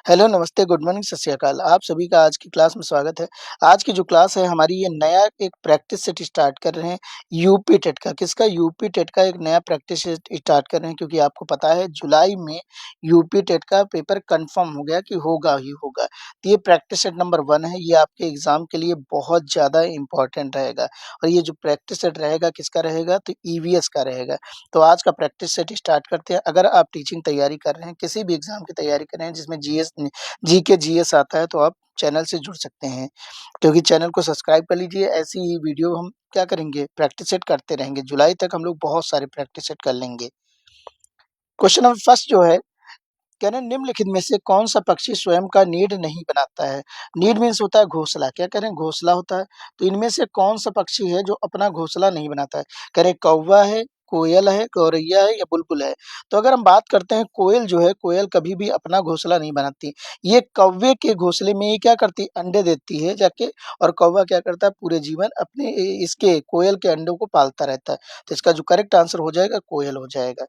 Hello, नमस्ते, good morning, सत श्री अकाल। आप सभी का आज की क्लास में स्वागत है। आज की जो क्लास है हमारी ये नया एक प्रैक्टिस सेट स्टार्ट कर रहे हैं यूपी टेट का। किसका? यूपी टेट का एक नया प्रैक्टिस सेट स्टार्ट कर रहे हैं क्योंकि आपको पता है जुलाई में यूपी टेट का पेपर कंफर्म हो गया कि होगा ही होगा। तो ये प्रैक्टिस सेट नंबर 1 है, ये आपके एग्ज़ाम के लिए बहुत ज़्यादा इम्पोर्टेंट रहेगा और ये जो प्रैक्टिस सेट रहेगा किसका रहेगा? तो ईवीएस का रहेगा। तो आज का प्रैक्टिस सेट स्टार्ट करते हैं। अगर आप टीचिंग तैयारी कर रहे हैं, किसी भी एग्ज़ाम की तैयारी कर रहे हैं जिसमें जीके, जीएस आता है तो आप चैनल से जुड़ सकते हैं। क्योंकि चैनल को सब्सक्राइब कर लीजिए, ऐसी ही वीडियो हम क्या करेंगे? प्रैक्टिस सेट करते रहेंगे। जुलाई तक हम लोग बहुत सारे प्रैक्टिस सेट कर लेंगे। क्वेश्चन नंबर फर्स्ट जो है, कह रहे हैं निम्नलिखित में से कौन सा पक्षी स्वयं का नीड नहीं बनाता है? नीड मीन्स होता है घोंसला। क्या कह रहे हैं? घोंसला होता है। तो इनमें से कौन सा पक्षी है जो अपना घोंसला नहीं बनाता है? कह रहे हैं कौवा है, कोयल है, गौरैया है या बुलबुल है? तो अगर हम बात करते हैं कोयल जो है, कोयल कभी भी अपना घोंसला नहीं बनाती। ये कौवे के घोंसले में ही क्या करती है? अंडे देती है जाके, और कौवा क्या करता है? पूरे जीवन अपने इसके कोयल के अंडों को पालता रहता है। तो इसका जो करेक्ट आंसर हो जाएगा कोयल हो जाएगा।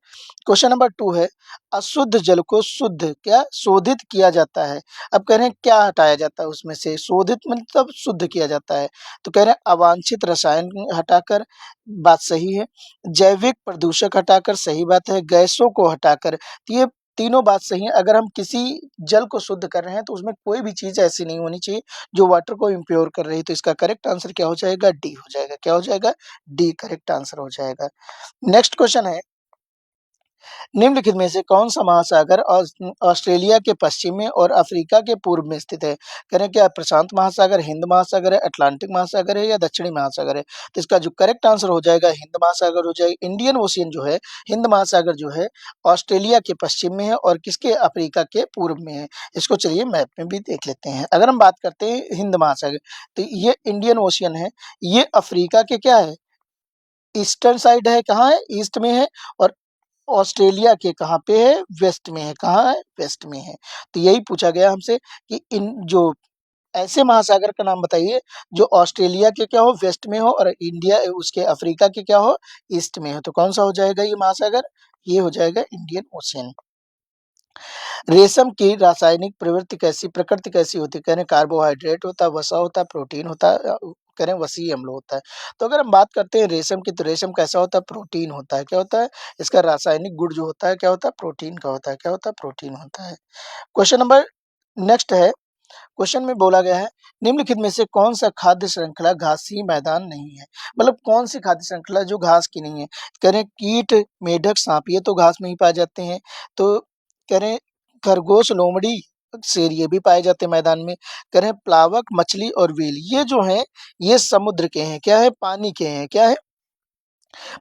क्वेश्चन नंबर 2 है, अशुद्ध जल को शुद्ध क्या शोधित किया जाता है? अब कह रहे हैं क्या हटाया जाता है उसमें से? शोधित मतलब शुद्ध किया जाता है। तो कह रहे हैं अवांछित रसायन हटाकर, बात सही है। जैविक प्रदूषक हटाकर, सही बात है। गैसों को हटाकर, तो ये तीनों बात सही है। अगर हम किसी जल को शुद्ध कर रहे हैं तो उसमें कोई भी चीज़ ऐसी नहीं होनी चाहिए जो वाटर को इम्प्योर कर रही है। तो इसका करेक्ट आंसर क्या हो जाएगा? डी हो जाएगा। क्या हो जाएगा? डी करेक्ट आंसर हो जाएगा। नेक्स्ट क्वेश्चन है, निम्नलिखित में से कौन सा महासागर ऑस्ट्रेलिया के पश्चिम में और अफ्रीका के पूर्व में स्थित है? कह रहे हैं क्या प्रशांत महासागर, हिंद महासागर है, अटलांटिक महासागर है या दक्षिणी महासागर है? तो इसका जो करेक्ट आंसर हो जाएगा हिंद महासागर हो जाएगा। इंडियन ओशियन जो है, हिंद महासागर जो है ऑस्ट्रेलिया के पश्चिम में है और किसके? अफ्रीका के पूर्व में है। इसको चलिए मैप में भी देख लेते हैं। अगर हम बात करते हैं हिंद महासागर, तो ये इंडियन ओशियन है, ये अफ्रीका के क्या है? ईस्टर्न साइड है। कहाँ है? ईस्ट में है। और ऑस्ट्रेलिया के कहाँ पे है? वेस्ट में है। कहाँ है? वेस्ट में है। तो यही पूछा गया हमसे कि इन जो ऐसे महासागर का नाम बताइए जो ऑस्ट्रेलिया के क्या हो? वेस्ट में हो और इंडिया उसके अफ्रीका के क्या हो? ईस्ट में हो। तो कौन सा हो जाएगा ये महासागर? ये हो जाएगा इंडियन ओशियन। रेशम की रासायनिक प्रकृति कैसी होती है? कह रहे हैं कार्बोहाइड्रेट होता है, वसा होता है, प्रोटीन होता है, कह रहे हैं वसीय अम्ल होता है। तो अगर हम बात करते हैं रेशम की, तो रेशम कैसा होता है? प्रोटीन होता है। क्या होता है? इसका रासायनिक गुण जो होता है क्या होता है? प्रोटीन का होता है। क्या होता है? प्रोटीन होता है। क्वेश्चन नंबर नेक्स्ट है, क्वेश्चन में बोला गया है निम्नलिखित में से कौन सा खाद्य श्रृंखला घासीय मैदान नहीं है? मतलब कौन सी खाद्य श्रृंखला जो घास की नहीं है? कह रहे हैं कीट, मेढक, सांप, ये तो घास में ही पाए जाते हैं। तो कह रहे हैं खरगोश, लोमड़ी, शेर ये भी पाए जाते हैं मैदान में। कह रहे हैं प्लावक, मछली और व्हेल ये जो हैं ये समुद्र के हैं। क्या है? पानी के हैं। क्या है?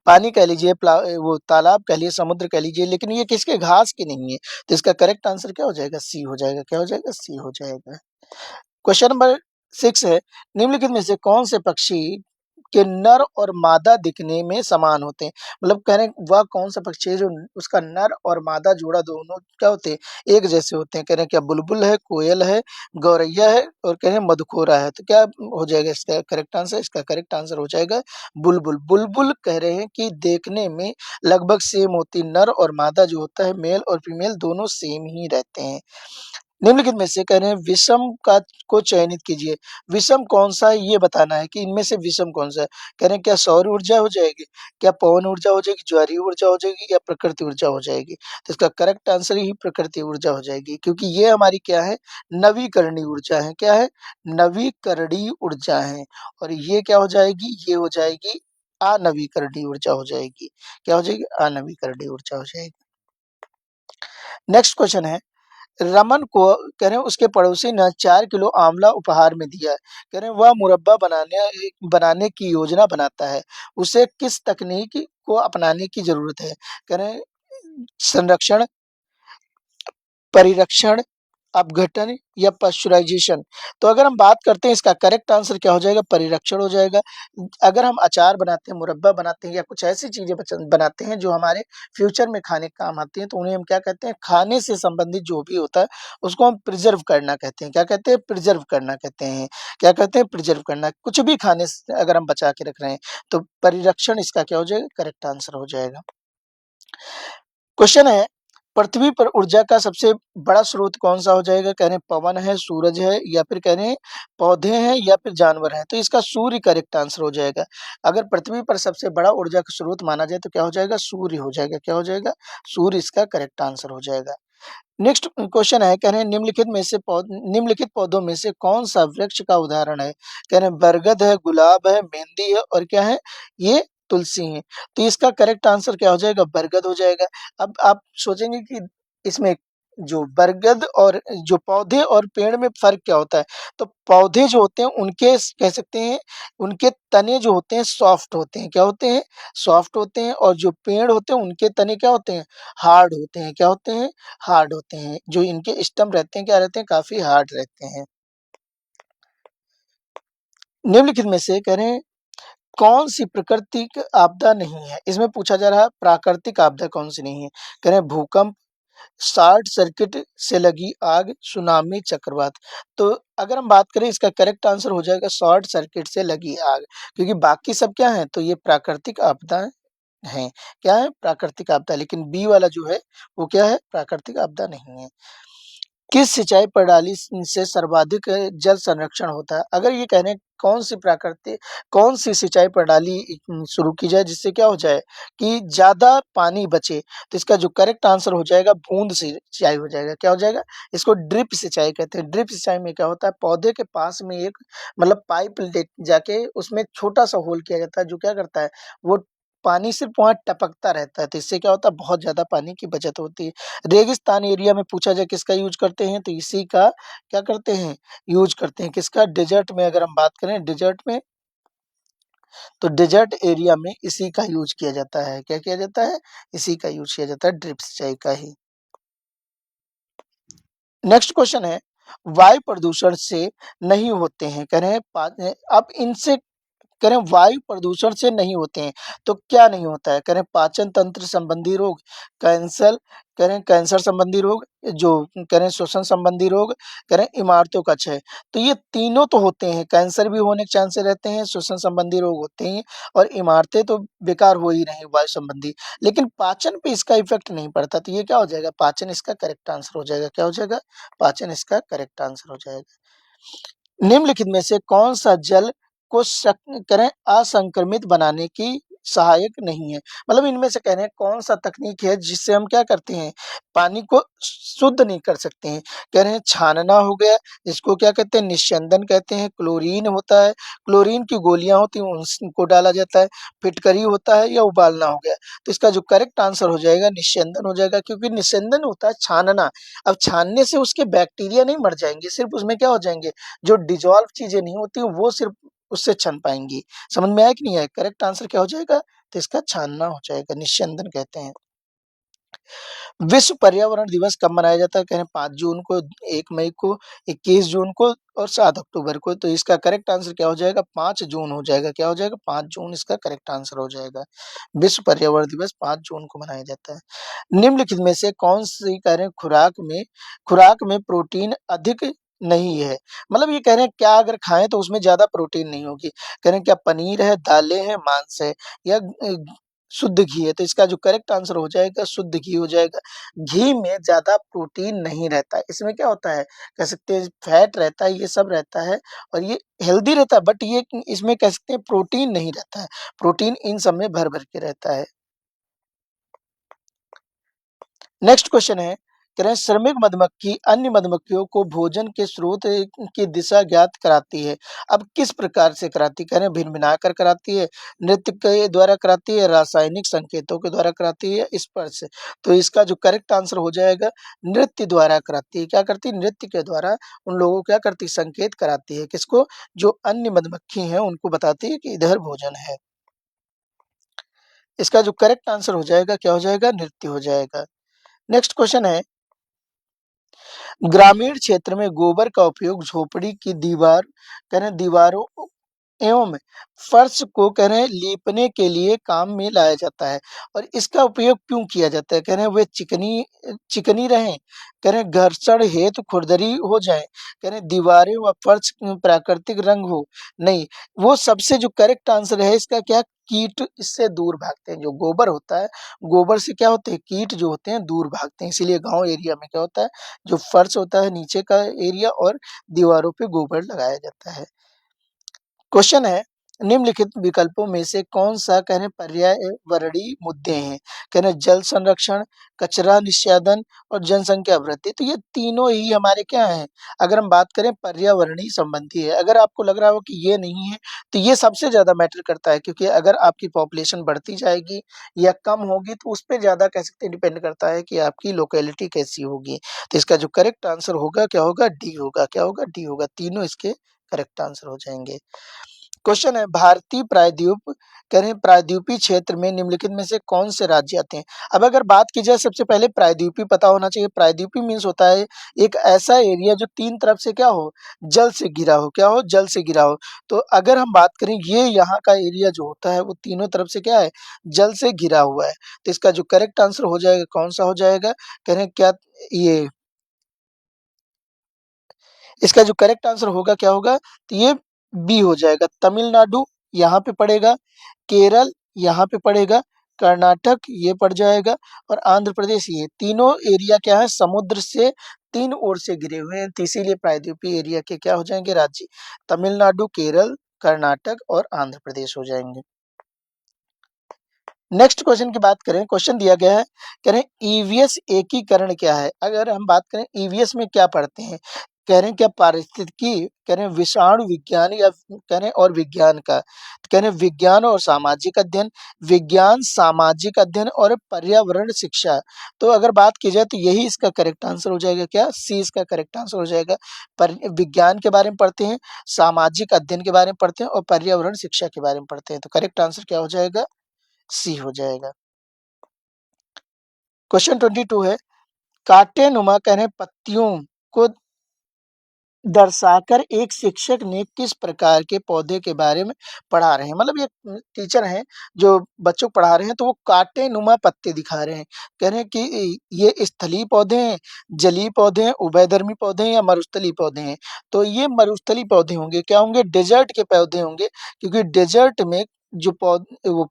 पानी कह लीजिए, वो तालाब कह लीजिए, समुद्र कह लीजिए, लेकिन ये किसके? घास के नहीं है। तो इसका करेक्ट आंसर क्या हो जाएगा? सी हो जाएगा। क्या हो जाएगा? सी हो जाएगा। क्वेश्चन नंबर 6 है, निम्नलिखित में से कौन से पक्षी के नर और मादा दिखने में समान होते हैं? मतलब कह रहे हैं वह कौन सा पक्षी है जो उसका नर और मादा जोड़ा दोनों क्या होते हैं? एक जैसे होते हैं। कह रहे हैं क्या बुलबुल है, कोयल है, गौरैया है और कह रहे हैं मधुकोरा है। तो क्या हो जाएगा इसका करेक्ट आंसर? इसका करेक्ट आंसर हो जाएगा बुलबुल। बुलबुल कह रहे हैं कि देखने में लगभग सेम होती, नर और मादा जो होता है, मेल और फीमेल दोनों सेम ही रहते हैं। निम्नलिखित में से कह रहे हैं विषम का को चयनित कीजिए। विषम कौन-सा है ये बताना है कि इनमें से विषम कौन-सा है। कह रहे हैं क्या सौर ऊर्जा हो जाएगी, क्या पवन ऊर्जा हो जाएगी, ज्वारीय ऊर्जा हो जाएगी या प्रकृति ऊर्जा हो जाएगी। तो इसका करेक्ट आंसर ही प्रकृति ऊर्जा हो जाएगी क्योंकि ये हमारी क्या है? नवीकरणीय ऊर्जा है। क्या है? नवीकरणीय ऊर्जा है। और ये क्या हो जाएगी? ये हो जाएगी अनवीकरणीय ऊर्जा हो जाएगी। क्या हो जाएगी? अनवीकरणीय ऊर्जा हो जाएगी। नेक्स्ट क्वेश्चन है, रमन को कह रहे हैं उसके पड़ोसी ने 4 किलो आंवला उपहार में दिया है। कह रहे हैं वह मुरब्बा बनाने की योजना बनाता है। उसे किस तकनीक को अपनाने की ज़रूरत है? कह रहे हैं संरक्षण, परिरक्षण, अपघटन या पाश्चराइज़ेशन। तो अगर हम बात करते हैं इसका करेक्ट आंसर क्या हो जाएगा? परिरक्षण हो जाएगा। अगर हम अचार बनाते हैं, मुरब्बा बनाते हैं या कुछ ऐसी चीज़ें बनाते हैं जो हमारे फ्यूचर में खाने के काम आती हैं, तो उन्हें हम क्या कहते हैं? खाने से संबंधित जो भी होता है उसको हम प्रिज़र्व करना कहते हैं। क्या कहते हैं? प्रिज़र्व करना कहते हैं। क्या कहते हैं? प्रिज़र्व करना। कुछ भी खाने से अगर हम बचा के रख रहे हैं, तो परिरक्षण इसका क्या हो जाएगा? करेक्ट आंसर हो जाएगा। क्वेश्चन है, पृथ्वी पर ऊर्जा का सबसे बड़ा स्रोत कौन-सा हो जाएगा? कह रहे हैं पवन है, सूरज है या फिर कह रहे हैं पौधे हैं या फिर जानवर हैं। तो इसका सूर्य करेक्ट आंसर हो जाएगा। अगर पृथ्वी पर सबसे बड़ा ऊर्जा का स्रोत माना जाए तो क्या हो जाएगा? सूर्य हो जाएगा। क्या हो जाएगा? सूर्य इसका करेक्ट आंसर हो जाएगा। नेक्स्ट क्वेश्चन है, कह रहे हैं निम्नलिखित पौधों में से कौन-सा वृक्ष का उदाहरण है? कह रहे हैं बरगद है, गुलाब है, मेहंदी है और क्या है? ये तुलसी है। तो इसका करेक्ट आंसर क्या हो जाएगा? बरगद हो जाएगा। अब आप सोचेंगे कि इसमें जो बरगद और जो पौधे और पेड़ में फ़र्क क्या होता है? तो पौधे जो होते हैं उनके कह सकते हैं उनके तने जो होते हैं सॉफ्ट होते हैं। क्या होते हैं? सॉफ्ट होते हैं और जो पेड़ होते हैं उनके तने क्या होते हैं? हार्ड होते हैं। क्या होते हैं? हार्ड होते हैं। जो इनके स्टम्प रहते हैं क्या रहते हैं? काफ़ी हार्ड रहते हैं। निम्नलिखित में से कह रहे हैं कौन-सी प्राकृतिक आपदा नहीं है? इसमें पूछा जा रहा है प्राकृतिक आपदा कौन-सी नहीं है? कह रहे हैं भूकंप, शॉर्ट सर्किट से लगी आग, सुनामी, चक्रवात। तो अगर हम बात करें इसका करेक्ट आंसर हो जाएगा शॉर्ट सर्किट से लगी आग, क्योंकि बाकी सब क्या हैं? तो ये प्राकृतिक आपदा हैं। क्या है? प्राकृतिक आपदा, लेकिन बी वाला जो है वो क्या है? प्राकृतिक आपदा नहीं है। किस सिंचाई प्रणाली से सर्वाधिक जल संरक्षण होता है? अगर ये कह रहे हैं कौन-सी सिंचाई प्रणाली शुरू की जाए जिससे क्या हो जाए कि ज़्यादा पानी बचे, तो इसका जो करेक्ट आंसर हो जाएगा बूँद सिंचाई हो जाएगा। क्या हो जाएगा? इसको ड्रिप सिंचाई कहते हैं। ड्रिप सिंचाई में क्या होता है पौधे के पास में एक मतलब पाइप ले जाके उसमें छोटा-सा होल किया जाता है जो क्या करता है वो पानी सिर्फ़ वहाँ टपकता रहता है, तो इससे क्या होता है बहुत ज़्यादा पानी की बचत होती है। रेगिस्तान एरिया में पूछा जाए किसका यूज़ करते हैं तो इसी का क्या करते हैं यूज़ करते हैं किसका डेज़र्ट में अगर हम बात करें डेज़र्ट में तो डेज़र्ट एरिया में इसी का यूज़ किया जाता है। क्या किया जाता है? इसी का यूज़ किया जाता है ड्रिप सिंचाई का ही। नेक्स्ट क्वेश्चन है वायु प्रदूषण से नहीं होते हैं कह रहे हैं अब इनसे कह रहे हैं वायु प्रदूषण से नहीं होते हैं, तो क्या नहीं होता है? कह रहे हैं पाचन तंत्र संबंधी रोग, कैंसर कह रहे हैं कैंसर संबंधी रोग, जो कह रहे हैं श्वसन संबंधी रोग, कह रहे हैं इमारतों का क्षय। तो ये तीनों तो होते हैं, कैंसर भी होने के चांसेस रहते हैं, श्वसन संबंधी रोग होते हैं और इमारतें तो बेकार हो ही रही वायु संबंधी। लेकिन पाचन पे इसका इफ़ेक्ट नहीं पड़ता, तो ये क्या हो जाएगा? पाचन इसका करेक्ट आंसर हो जाएगा। क्या हो जाएगा? पाचन इसका करेक्ट आंसर हो जाएगा। निम्नलिखित में से कौन-सा जल को करें असंक्रमित बनाने की सहायक नहीं है? मतलब इनमें से कह रहे हैं कौन-सा तकनीक है जिससे हम क्या करते हैं, पानी को शुद्ध नहीं कर सकते हैं? कह रहे हैं छानना हो गया, इसको क्या कहते हैं निस्यंदन कहते हैं, क्लोरीन होता है, क्लोरीन की गोलियाँ होती हैं उनको डाला जाता है, फिटकरी होता है या उबालना हो गया। तो इसका जो करेक्ट आंसर हो जाएगा निस्यंदन हो जाएगा क्योंकि निस्यंदन होता है छानना। अब छानने से उसके बैक्टीरिया नहीं मर जाएँगे, सिर्फ़ उसमें क्या हो जाएँगे जो डिज़ॉल्व चीज़ें नहीं होती वो सिर्फ़ उससे छन पाएँगी। समझ में आया कि नहीं आया? करेक्ट आंसर क्या हो जाएगा? तो इसका छानना हो जाएगा, निस्यंदन कहते हैं। विश्व पर्यावरण दिवस कब मनाया जाता है? कह रहे हैं 5 जून को, 1 मई को, 21 जून को और 7 अक्टूबर को। तो इसका करेक्ट आंसर क्या हो जाएगा? 5 जून हो जाएगा। क्या हो जाएगा? 5 जून इसका करेक्ट आंसर हो जाएगा। विश्व पर्यावरण दिवस 5 जून को मनाया जाता है। निम्नलिखित में से कौन-सी कह रहे हैं खुराक में प्रोटीन अधिक नहीं है? मतलब ये कह रहे हैं क्या अगर खाएँ तो उसमें ज़्यादा प्रोटीन नहीं होगी। कह रहे हैं क्या पनीर है, दालें हैं, मांस है या शुद्ध घी है? तो इसका जो करेक्ट आंसर हो जाएगा शुद्ध घी हो जाएगा। घी में ज़्यादा प्रोटीन नहीं रहता है। इसमें क्या होता है कह सकते हैं फैट रहता है, ये सब रहता है और ये हेल्दी रहता है बट ये इसमें कह सकते हैं प्रोटीन नहीं रहता है। प्रोटीन इन सब में भर-भर के रहता है। नेक्स्ट क्वेश्चन है कह रहे हैं श्रमिक मधुमक्खी अन्य मधुमक्खियों को भोजन के स्रोत की दिशा ज्ञात कराती है। अब किस प्रकार से कराती है? कह रहे हैं भिन-भिनाकर कराती है, नृत्य के द्वारा कराती है, रासायनिक संकेतों के द्वारा कराती है या स्पर्श से? तो इसका जो करेक्ट आंसर हो जाएगा नृत्य द्वारा कराती है। क्या करती है? नृत्य के द्वारा उन लोगों को क्या करती है? संकेत कराती है। किसको? जो अन्य मधुमक्खी हैं उनको बताती है कि इधर भोजन है। इसका जो करेक्ट आंसर हो जाएगा क्या हो जाएगा? नृत्य हो जाएगा। नेक्स्ट क्वेश्चन है ग्रामीण क्षेत्र में गोबर का उपयोग झोपड़ी की दीवार कह रहे हैं दीवारों एवं फर्श को कह रहे हैं लीपने के लिए काम में लाया जाता है और इसका उपयोग क्यों किया जाता है? कह रहे हैं वे चिकनी रहें, कह रहे हैं घर्षण हेतु खुरदरी हो जाए, कह रहे हैं दीवारें व फर्श प्राकृतिक रंग हो। नहीं, वो सबसे जो करेक्ट आंसर है इसका क्या कीट इससे दूर भागते हैं। जो गोबर होता है, गोबर से क्या होते हैं, कीट जो होते हैं दूर भागते हैं। इसीलिए गाँव एरिया में क्या होता है, जो फर्श होता है नीचे का एरिया और दीवारों पे गोबर लगाया जाता है। क्वेश्चन है, निम्नलिखित विकल्पों में से कौन-सा कह रहे हैं पर्यावरणीय मुद्दे हैं? कह रहे हैं जल संरक्षण, कचरा निस्यादन और जनसंख्या वृद्धि। तो ये तीनों ही हमारे क्या हैं? अगर हम बात करें पर्यावरणीय संबंधी है। अगर आपको लग रहा हो कि ये नहीं है, तो ये सबसे ज़्यादा मैटर करता है, क्योंकि अगर आपकी पॉपुलेशन बढ़ती जाएगी या कम होगी तो उसपे ज़्यादा कह सकते हैं डिपेंड करता है कि आपकी लोकेलिटी कैसी होगी। तो इसका जो करेक्ट आंसर होगा क्या होगा? डी होगा। क्या होगा? डी होगा। तीनों इसके करेक्ट आंसर हो जाएँगे। क्वेश्चन है, भारतीय प्रायद्वीप कह रहे हैं प्रायद्वीपीय क्षेत्र में निम्नलिखित में से कौन से राज्य आते हैं? अब अगर बात की जाए, सबसे पहले प्रायद्वीपीय पता होना चाहिए। प्रायद्वीपीय मीन्स होता है एक ऐसा एरिया जो तीन तरफ से क्या हो, जल से घिरा हो। क्या हो? जल से घिरा हो। तो अगर हम बात करें, ये यहाँ का एरिया जो होता है वो तीनों तरफ से क्या है, जल से घिरा हुआ है। तो इसका जो करेक्ट आंसर हो जाएगा कौन सा हो जाएगा? कह रहे हैं क्या ये इसका जो करेक्ट आंसर होगा क्या होगा? तो ये बी हो जाएगा। तमिलनाडु यहाँ पे पड़ेगा, केरल यहाँ पे पड़ेगा, कर्नाटक ये पड़ जाएगा और आंध्र प्रदेश। ये तीनों एरिया क्या है, समुद्र से तीन ओर से घिरे हुए हैं। तो इसीलिए प्रायद्वीपीय एरिया के क्या हो जाएंगे राज्य? तमिलनाडु, केरल, कर्नाटक और आंध्र प्रदेश हो जाएंगे। नेक्स्ट क्वेश्चन की बात करें, क्वेश्चन दिया गया है, कह रहे हैं ईवीएस एकीकरण क्या है? अगर हम बात करें ईवीएस में क्या पढ़ते हैं, कह रहे हैं क्या पारिस्थितिकी, कह रहे हैं विषाणु विज्ञान या कह रहे हैं और विज्ञान का, कह रहे हैं विज्ञान और सामाजिक अध्ययन, विज्ञान सामाजिक अध्ययन और पर्यावरण शिक्षा। तो अगर बात की जाए तो यही इसका करेक्ट आंसर हो जाएगा। क्या? सी इसका करेक्ट आंसर हो जाएगा। पर विज्ञान के बारे में पढ़ते हैं, सामाजिक अध्ययन के बारे में पढ़ते हैं और पर्यावरण शिक्षा के बारे में पढ़ते हैं। तो करेक्ट आंसर क्या हो जाएगा? सी हो जाएगा। क्वेश्चन 22 है, कांटेनुमा कह रहे हैं पत्तियों को दर्शाकर एक शिक्षक ने किस प्रकार के पौधे के बारे में पढ़ा रहे हैं? मतलब ये टीचर हैं जो बच्चों को पढ़ा रहे हैं, तो वो कांटेनुमा पत्ते दिखा रहे हैं। कह रहे हैं कि ये स्थलीय पौधे हैं, जलीय पौधे हैं, उभयधर्मी पौधे हैं या मरुस्थलीय पौधे हैं? तो ये मरुस्थलीय पौधे होंगे। क्या होंगे? डेजर्ट के पौधे होंगे, क्योंकि डेजर्ट में जो वो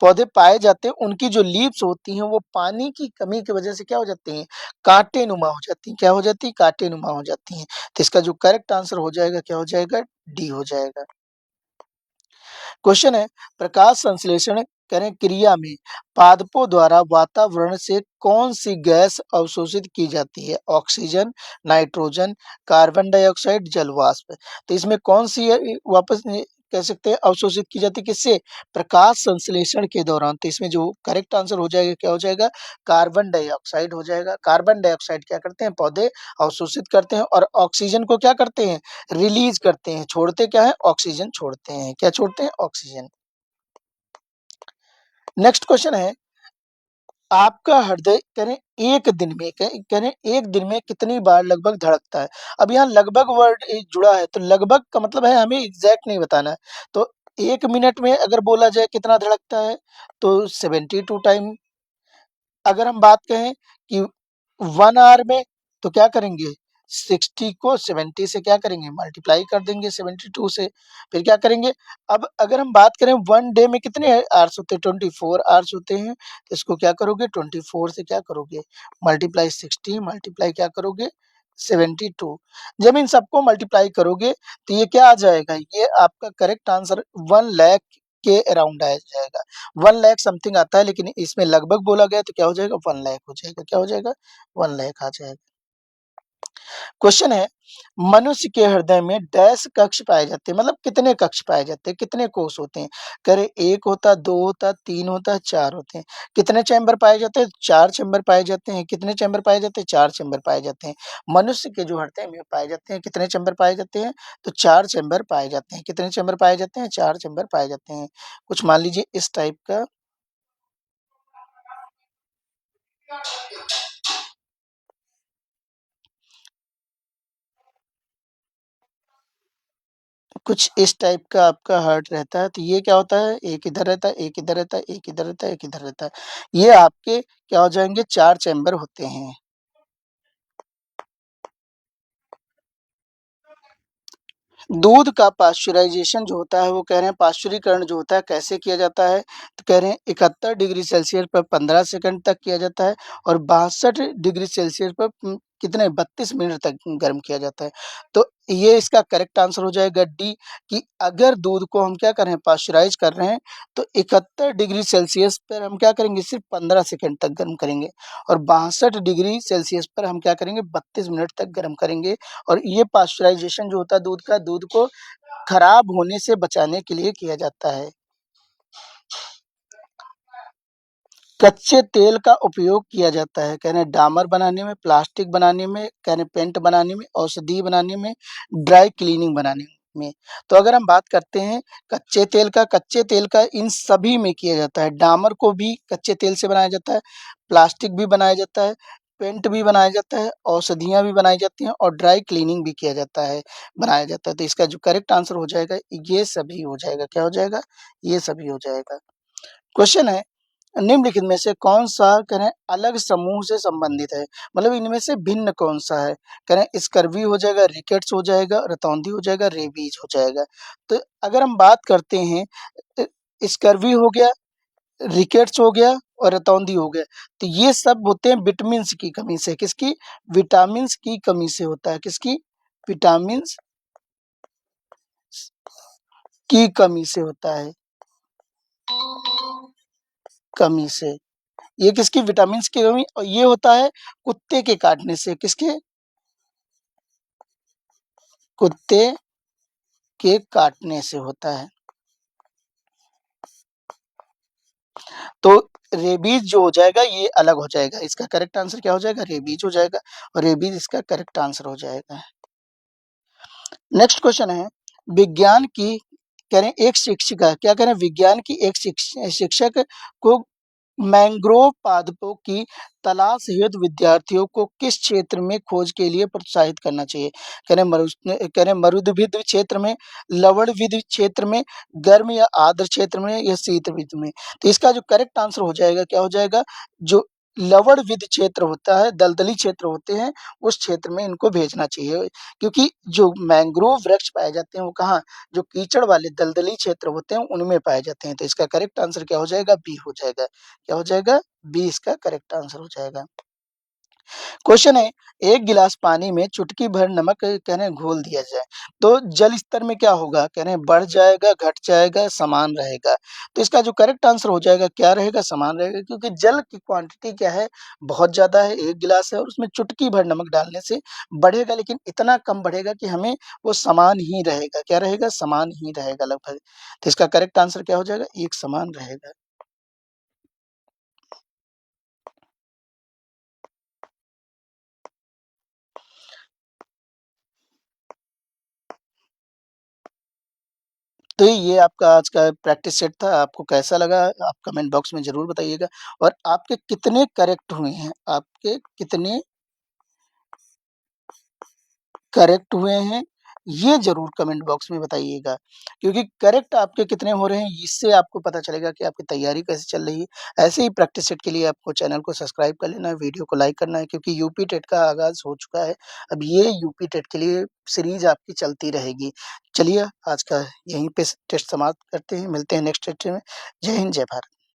पौधे पाए जाते हैं, उनकी जो लीव्स होती हैं वो पानी की कमी की वजह से क्या हो जाती हैं, कांटेनुमा हो जाती हैं। क्या हो जाती हैं? कांटेनुमा हो जाती हैं। तो इसका जो करेक्ट आंसर हो जाएगा क्या हो जाएगा? डी हो जाएगा। क्वेश्चन है, प्रकाश संश्लेषण करें क्रिया में पादपों द्वारा वातावरण से कौन सी गैस अवशोषित की जाती है? ऑक्सीजन, नाइट्रोजन, कार्बन डाइऑक्साइड, जल वाष्प। तो इसमें कौन सी वापस कह सकते हैं अवशोषित की जाती है? किससे? प्रकाश संश्लेषण के दौरान। तो इसमें जो करेक्ट आंसर हो जाएगा क्या हो जाएगा? कार्बन डाइऑक्साइड हो जाएगा। कार्बन डाइऑक्साइड क्या करते हैं? पौधे अवशोषित करते हैं और ऑक्सीजन को क्या करते हैं? रिलीज करते हैं। छोड़ते क्या है? ऑक्सीजन छोड़ते हैं। क्या छोड़ते हैं? ऑक्सीजन। नेक्स्ट क्वेश्चन है, आपका हृदय करें एक दिन में करें एक दिन में कितनी बार लगभग धड़कता है? अब यहाँ लगभग वर्ड जुड़ा है, तो लगभग का मतलब है हमें एग्जैक्ट नहीं बताना है। तो 1 मिनट में अगर बोला जाए कितना धड़कता है, तो 72 टाइम। अगर हम बात कहें कि 1 आवर में, तो क्या करेंगे? 60 को 70 से क्या करेंगे? मल्टीप्लाई कर देंगे 72 से। फिर क्या करेंगे? अब अगर हम बात करें 1 डे में कितने आवर्स होते हैं? 24 आवर्स होते हैं। तो इसको क्या करोगे? 24 से क्या करोगे? मल्टीप्लाई 60 मल्टीप्लाई क्या करोगे? 72। जब इन सबको मल्टीप्लाई करोगे तो ये क्या आ जाएगा? ये आपका करेक्ट आंसर 1 लाख के अराउंड आ जाएगा। 1 लाख समथिंग आता है, लेकिन इसमें लगभग बोला गया तो क्या हो जाएगा? 1 लाख हो जाएगा। क्या हो जाएगा? 1 लाख आ जाएगा। क्वेश्चन है, मनुष्य के हृदय में डैश कक्ष पाए जाते हैं, मतलब कितने कक्ष पाए जाते हैं, कितने कोष होते हैं? करे 1 होता है, 2 होता है, 3 होता है, 4 होते हैं। कितने चैम्बर पाए जाते हैं? 4 चैम्बर पाए जाते हैं। कितने चैम्बर पाए जाते हैं? 4 चैम्बर पाए जाते हैं। मनुष्य के जो हृदय में पाए जाते हैं, कितने चैम्बर पाए जाते हैं? तो 4 चैम्बर पाए जाते हैं। कितने चैम्बर पाए जाते हैं? 4 चैम्बर पाए जाते हैं। कुछ मान लीजिए इस टाइप का, कुछ इस टाइप का आपका हार्ट रहता है। तो ये क्या होता है? एक इधर रहता है, एक इधर रहता है, एक इधर रहता है, एक इधर रहता है। ये आपके क्या हो जाएँगे? 4 चैम्बर होते हैं। दूध का पाश्चराइज़ेशन जो होता है वो कह रहे हैं पाश्चुरीकरण जो होता है कैसे किया जाता है? तो कह रहे हैं 71 डिग्री सेल्सियस पर 15 सेकंड तक किया जाता है और 62 डिग्री सेल्सियस पर कितने 32 मिनट तक गर्म किया जाता है। तो ये इसका करेक्ट आंसर हो जाएगा डी कि अगर दूध को हम क्या कर रहे हैं पाश्चराइज़ कर रहे हैं तो 71 डिग्री सेल्सियस पर हम क्या करेंगे सिर्फ़ 15 सेकंड तक गर्म करेंगे और 62 डिग्री सेल्सियस पर हम क्या करेंगे 32 मिनट तक गर्म करेंगे और ये पाश्चराइज़ेशन जो होता है दूध का, दूध को खराब होने से बचाने के लिए किया जाता है। कच्चे तेल का उपयोग किया जाता है, कह रहे हैं डामर बनाने में, प्लास्टिक बनाने में, कह रहे हैं पेंट बनाने में, औषधि बनाने में, ड्राई क्लीनिंग बनाने में। तो अगर हम बात करते हैं कच्चे तेल का इन सभी में किया जाता है। डामर को भी कच्चे तेल से बनाया जाता है, प्लास्टिक भी बनाया जाता है, पेंट भी बनाया जाता है, औषधियाँ भी बनाई जाती हैं और ड्राई क्लीनिंग भी किया जाता है, बनाया जाता है। तो इसका जो करेक्ट आंसर हो जाएगा, ये सभी हो जाएगा। क्या हो जाएगा? ये सभी हो जाएगा। क्वेश्चन है निम्नलिखित में से कौन-सा कह रहे हैं अलग समूह से संबंधित है? मतलब इनमें से भिन्न कौन-सा है? कह रहे हैं स्कर्वी हो जाएगा, रिकेट्स हो जाएगा, रतौंधी हो जाएगा, रेबीज हो जाएगा। तो अगर हम बात करते हैं अ, स्कर्वी हो गया, रिकेट्स हो गया और रतौंधी हो गया। तो ये सब होते हैं विटामिन्स की कमी से। किसकी? विटामिन्स की कमी से होता है। किसकी? विटामिन्स की कमी से होता है, कमी से। ये किसकी? विटामिन्स की कमी और ये होता है कुत्ते के काटने से। किसके? कुत्ते के काटने से होता है। तो रेबीज जो हो जाएगा ये अलग हो जाएगा। इसका करेक्ट आंसर क्या हो जाएगा? रेबीज हो जाएगा और रेबीज इसका करेक्ट आंसर हो जाएगा। नेक्स्ट क्वेश्चन है विज्ञान की कह रहे हैं एक शिक्षिका क्या कह रहे हैं विज्ञान की एक शिक्षक को मैंग्रोव पादपों की तलाश हेतु विद्यार्थियों को किस क्षेत्र में खोज के लिए प्रोत्साहित करना चाहिए? कह रहे हैं मरुद्भिद क्षेत्र में, लवणविद क्षेत्र में, गर्म या आर्द्र क्षेत्र में या शीतविद में। तो इसका जो करेक्ट आंसर हो जाएगा क्या हो जाएगा? जो लवणविद क्षेत्र होता है, दलदली क्षेत्र होते हैं, उस क्षेत्र में इनको भेजना चाहिए। क्योंकि जो मैंग्रोव वृक्ष पाए जाते हैं वो कहाँ? जो कीचड़ वाले दलदली क्षेत्र होते हैं उनमें पाए जाते हैं। तो इसका करेक्ट आंसर क्या हो जाएगा? बी हो जाएगा। क्या हो जाएगा? बी इसका करेक्ट आंसर हो जाएगा। क्वेश्चन है एक गिलास पानी में चुटकी भर नमक कह रहे हैं घोल दिया जाए तो जल स्तर में क्या होगा? कह रहे हैं बढ़ जाएगा, घट जाएगा, समान रहेगा। तो इसका जो करेक्ट आंसर हो जाएगा क्या रहेगा? समान रहेगा क्योंकि जल की क्वांटिटी क्या है? बहुत ज़्यादा है, 1 गिलास है और उसमें चुटकी भर नमक डालने से बढ़ेगा लेकिन इतना कम बढ़ेगा कि हमें वो समान ही रहेगा। क्या रहेगा? समान ही रहेगा लगभग। तो इसका करेक्ट आंसर क्या हो जाएगा? एक समान रहेगा। तो ये आपका आज का प्रैक्टिस सेट था। आपको कैसा लगा? आप कमेंट बॉक्स में ज़रूर बताइएगा और आपके कितने करेक्ट हुए हैं? आपके कितने करेक्ट हुए हैं, ये ज़रूर कमेंट बॉक्स में बताइएगा। क्योंकि करेक्ट आपके कितने हो रहे हैं, इससे आपको पता चलेगा कि आपकी तैयारी कैसे चल रही है। ऐसे ही प्रैक्टिस सेट के लिए आपको चैनल को सब्सक्राइब कर लेना है, वीडियो को लाइक करना है क्योंकि यूपी टेट का आगाज़ हो चुका है। अब ये यूपी टेट के लिए सीरीज़ आपकी चलती रहेगी। चलिए आज का यहीं पे टेस्ट समाप्त करते हैं, मिलते हैं नेक्स्ट टेस्ट में। जय हिंद, जय भारत।